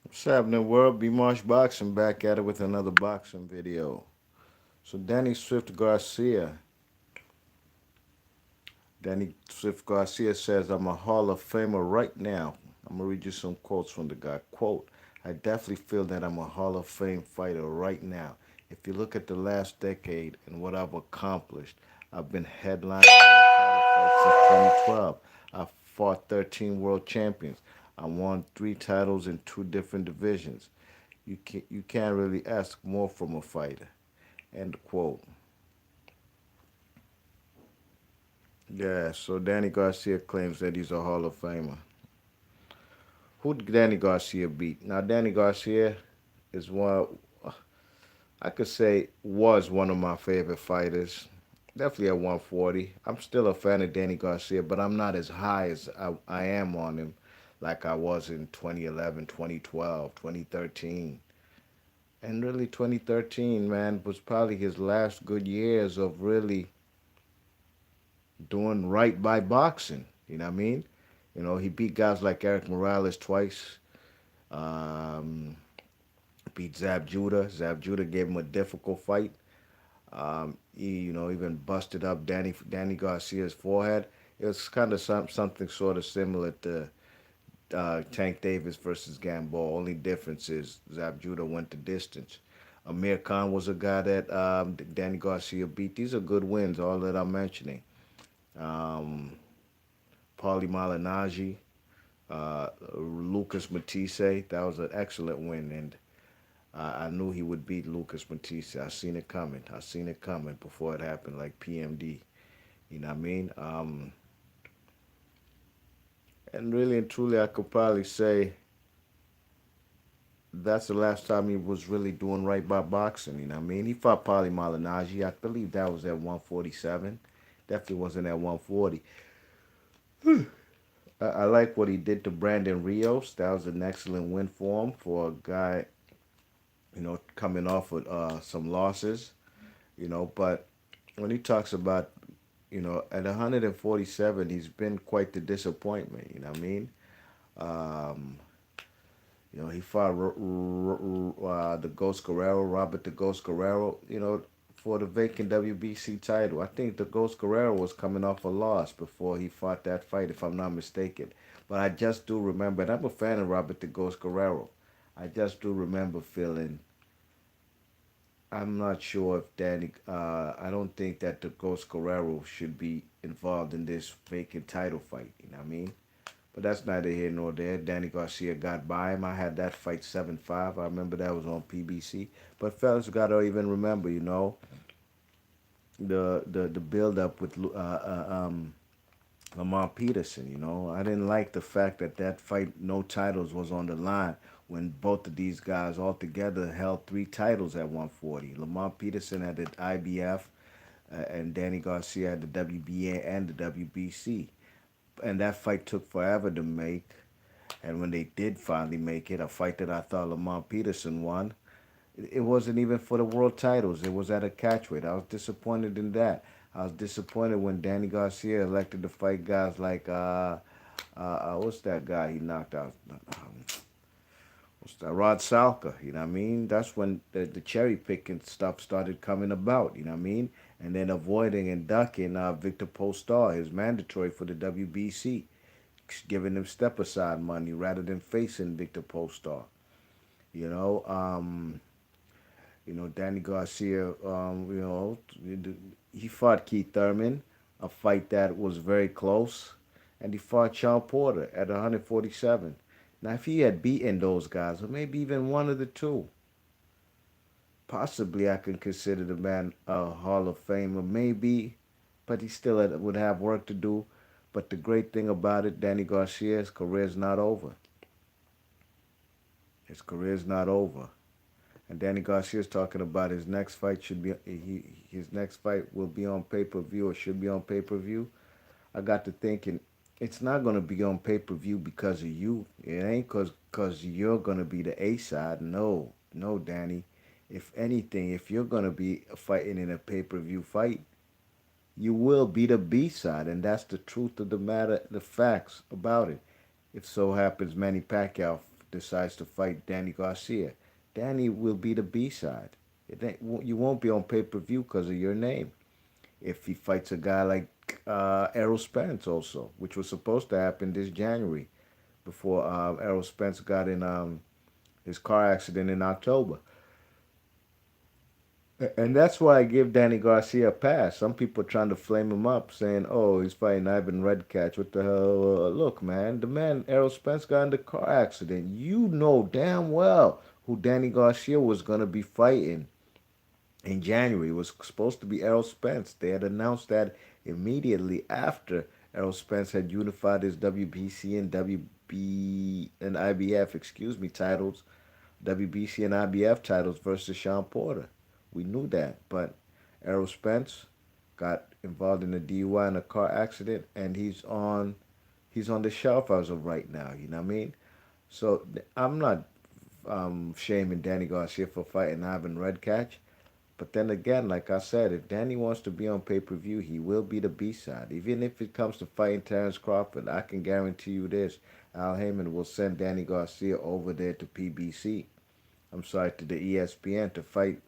What's happening, world? B Marsh Boxing back at it with another boxing video. So Danny Swift Garcia. Danny Swift Garcia says, I'm a Hall of Famer right now. I'm gonna read you some quotes from the guy. Quote, I definitely feel that I'm a Hall of Fame fighter right now. If you look at the last decade and what I've accomplished, I've been headlining title fights since 2012. I've fought 13 world champions. I won 3 titles in 2 different divisions. You can't really ask more from a fighter. End quote. Yeah, so Danny Garcia claims that he's a Hall of Famer. Who did Danny Garcia beat? Now, Danny Garcia is I could say, was one of my favorite fighters. Definitely at 140. I'm still a fan of Danny Garcia, but I'm not as high as I am on him like I was in 2011, 2012, 2013. And really, 2013, man, was probably his last good years of really doing right by boxing. You know what I mean? He beat guys like Eric Morales twice. Um, beat Zab Judah. Zab Judah gave him a difficult fight. He even busted up Danny Garcia's forehead. It was kind of something sort of similar to Tank Davis versus Gamboa. Only difference is Zab Judah went the distance. Amir Khan was a guy that Danny Garcia beat. These are good wins, all that I'm mentioning. Um, Paulie Malignaggi, Lucas Matisse. That was an excellent win, and I knew he would beat Lucas Matisse. I seen it coming. I seen it coming before it happened, like PMD. You know what I mean? And really and truly, I could probably say that's the last time he was really doing right by boxing. You know what I mean? He fought Paulie Malignaggi. I believe that was at 147. Definitely wasn't at 140. I like what he did to Brandon Rios. That was an excellent win for him for a guy, coming off with some losses. But when he talks about, at 147, he's been quite the disappointment. You know what I mean? Um, he fought the Ghost Guerrero, Robert the Ghost Guerrero, for the vacant WBC title. I think the Ghost Guerrero was coming off a loss before he fought that fight, if I'm not mistaken. But I just do remember, and I'm a fan of Robert the Ghost Guerrero. I just do remember feeling, I'm not sure if I don't think that the Ghost Guerrero should be involved in this vacant title fight. You know what I mean? But that's neither here nor there. Danny Garcia got by him. I had that fight 7-5. I remember that was on PBC. But fellas got to even remember, the build up with Lamar Peterson. I didn't like the fact that fight, no titles, was on the line when both of these guys altogether held 3 titles at 140. Lamar Peterson had the IBF, and Danny Garcia had the WBA and the WBC. And that fight took forever to make. And when they did finally make it, a fight that I thought Lamar Peterson won, it wasn't even for the world titles. It was at a catchweight. I was disappointed in that. I was disappointed when Danny Garcia elected to fight guys like what's that guy he knocked out? What's that? Rod Salka. You know what I mean? That's when the cherry picking stuff started coming about. You know what I mean? And then avoiding and ducking Victor Postar, his mandatory for the WBC, giving him step aside money rather than facing Victor Postar. You know, um, Danny Garcia. He fought Keith Thurman, a fight that was very close, and he fought Sean Porter at 147. Now, if he had beaten those guys, or maybe even one of the two, possibly I could consider the man a Hall of Famer. Maybe, but he still would have work to do. But the great thing about it, Danny Garcia's career is not over. His career is not over. And Danny Garcia is talking about his next fight should be his next fight will be on pay per view or should be on pay per view. I got to thinking, it's not gonna be on pay per view because of you. It ain't cause you're gonna be the A side. No, no, Danny. If anything, if you're gonna be fighting in a pay per view fight, you will be the B side, and that's the truth of the matter, the facts about it. If so happens Manny Pacquiao decides to fight Danny Garcia, Danny will be the B side. You won't be on pay per view because of your name. If he fights a guy like Errol Spence also, which was supposed to happen this January before Errol Spence got in his car accident in October. And that's why I give Danny Garcia a pass. Some people trying to flame him up, saying, "Oh, he's fighting Ivan Redcatch. What the hell?" Look, man, the man Errol Spence got in the car accident. You know damn well who Danny Garcia was gonna be fighting in January. It was supposed to be Errol Spence. They had announced that immediately after Errol Spence had unified his WBC and WB and IBF, excuse me, titles, WBC and IBF titles versus Sean Porter. We knew that, but Errol Spence got involved in a DUI in a car accident, and he's on the shelf as of right now. You know what I mean? So I'm not shaming Danny Garcia for fighting Ivan Redcatch. But then again, like I said, if Danny wants to be on pay per view, he will be the B side. Even if it comes to fighting Terrence Crawford, I can guarantee you this: Al Heyman will send Danny Garcia over there to PBC. I'm sorry, to the ESPN to fight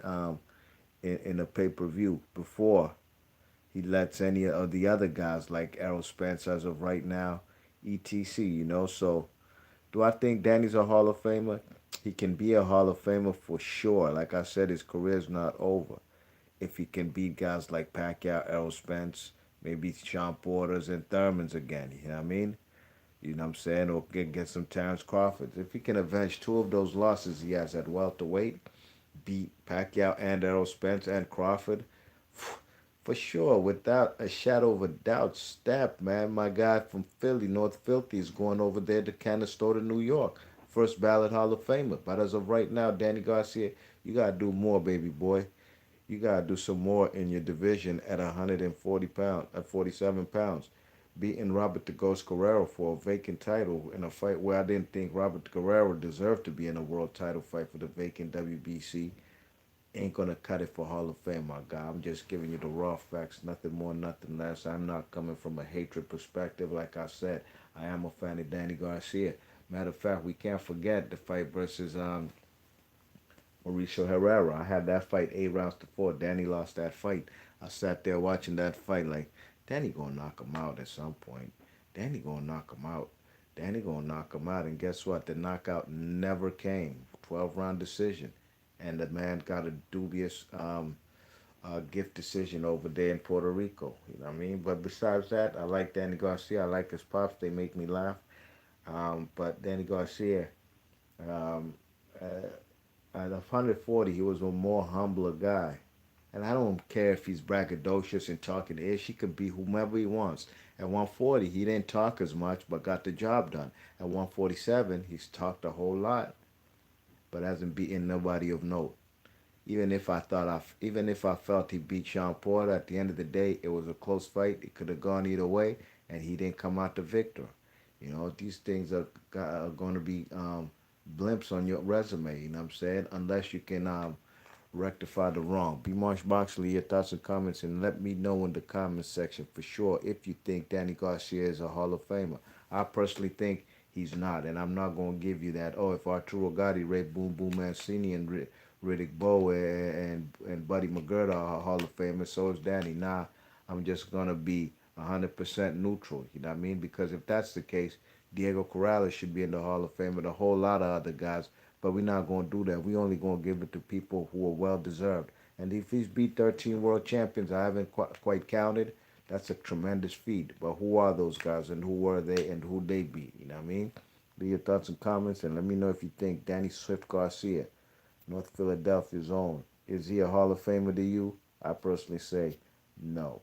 in a pay per view before he lets any of the other guys like Errol Spence as of right now, etc. So do I think Danny's a Hall of Famer? He can be a Hall of Famer for sure. Like I said, his career's not over. If he can beat guys like Pacquiao, Errol Spence, maybe Sean Porter's and Thurman's again, you know what I mean? You know what I'm saying? Or get some Terrence Crawford. If he can avenge two of those losses he has at welterweight, beat Pacquiao and Errol Spence and Crawford, for sure, without a shadow of a doubt, Step, man, my guy from Philly, North Philly, is going over there to Canastota, New York. First ballot Hall of Famer. But as of right now, Danny Garcia, you got to do more, baby boy. You got to do some more in your division at 140 pounds, at 47 pounds. Beating Robert the Ghost Guerrero for a vacant title in a fight where I didn't think Robert Guerrero deserved to be in a world title fight for the vacant WBC ain't gonna cut it for Hall of Fame, my guy. I'm just giving you the raw facts, nothing more, nothing less. I'm not coming from a hatred perspective. Like I said, I am a fan of Danny Garcia. Matter of fact, we can't forget the fight versus Mauricio Herrera. I had that fight 8 rounds to 4. Danny lost that fight. I sat there watching that fight like, Danny gonna knock him out at some point. Danny gonna knock him out. Danny gonna knock him out. And guess what? The knockout never came. 12-round decision. And the man got a dubious gift decision over there in Puerto Rico. You know what I mean? But besides that, I like Danny Garcia. I like his pops. They make me laugh. But Danny Garcia, um, at 140, he was a more humbler guy. And I don't care if he's braggadocious and talking ish. He could be whomever he wants. At 140, he didn't talk as much, but got the job done. At 147, he's talked a whole lot, but hasn't beaten nobody of note. Even if I felt he beat Sean Porter, at the end of the day, it was a close fight. It could have gone either way, and he didn't come out the victor. These things are going to be blimps on your resume. You know what I'm saying? Unless you can rectify the wrong. B. Marsh Boxley, your thoughts and comments, and let me know in the comments section for sure if you think Danny Garcia is a Hall of Famer. I personally think he's not, and I'm not going to give you that. Oh, if Arturo Gatti, Ray Boom Boom Mancini, and Riddick Bowe and Buddy McGirt are Hall of Famers, so is Danny. Nah, I'm just going to be 100% neutral. You know what I mean? Because if that's the case, Diego Corrales should be in the Hall of Fame and a whole lot of other guys. But we're not going to do that. We only going to give it to people who are well deserved. And if he's beat 13 world champions, I haven't quite counted. That's a tremendous feat. But who are those guys and who were they and who they beat? You know what I mean? Leave your thoughts and comments and let me know if you think Danny Swift Garcia, North Philadelphia's own, is he a Hall of Famer to you? I personally say no.